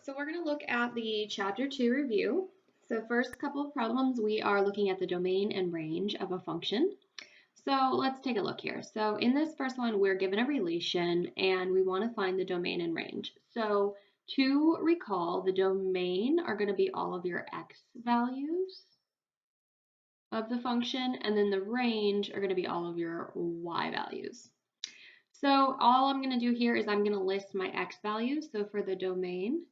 So we're going to look at the Chapter 2 review. So first couple of problems, we are looking at the domain and range of a function. So let's take a look here. So in this first one, we're given a relation and we want to find the domain and range. So to recall, the domain are going to be all of your x values of the function, and then the range are going to be all of your y values. So all I'm going to do here is I'm going to list my x values. So for the domain,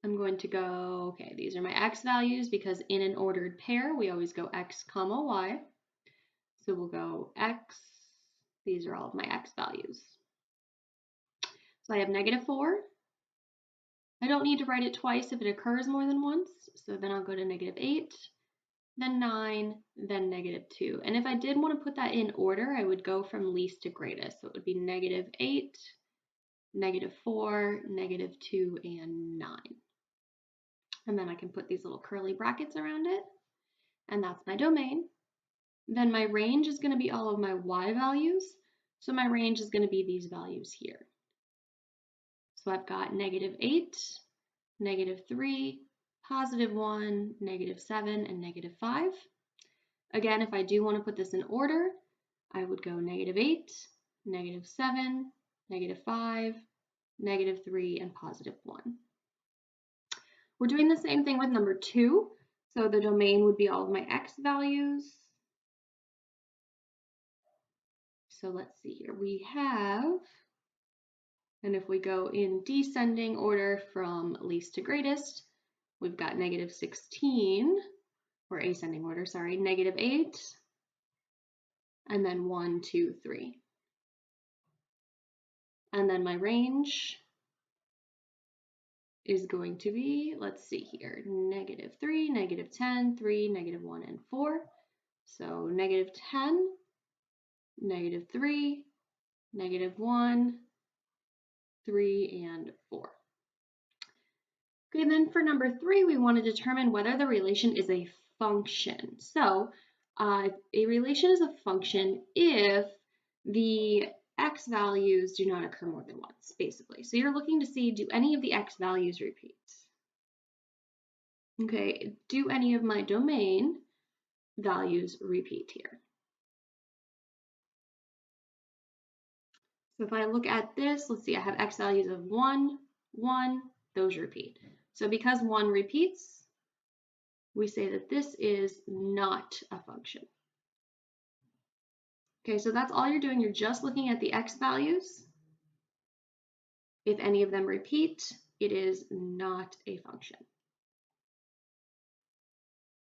I'm going to go, okay, these are my x values because in an ordered pair, we always go x comma y. So we'll go x, these are all of my x values. So I have -4. I don't need to write it twice if it occurs more than once. So then I'll go to -8, then 9, then -2. And if I did want to put that in order, I would go from least to greatest. So it would be -8, -4, -2, and 9. And then I can put these little curly brackets around it. And that's my domain. Then my range is going to be all of my y values. So my range is going to be these values here. So I've got -8, -3, +1, -7, and -5. Again, if I do want to put this in order, I would go -8, -7, -5, -3, and +1. We're doing the same thing with number 2. So the domain would be all of my x values. So let's see here. We have, and if we go in descending order from least to greatest, we've got -16, or ascending order, sorry, -8, and then 1, 2, 3. And then my range is going to be, let's see here, -3, -10, 3, -1, and 4. So -10, -3, -1, 3, and 4. Okay, then for number 3, we want to determine whether the relation is a function. So a relation is a function if the x values do not occur more than once, basically. So you're looking to see, do any of the x values repeat? Okay, do any of my domain values repeat here? So if I look at this, let's see, I have x values of 1, 1, those repeat. So because 1 repeats, we say that this is not a function. Okay, so that's all you're doing. You're just looking at the x values. If any of them repeat, it is not a function.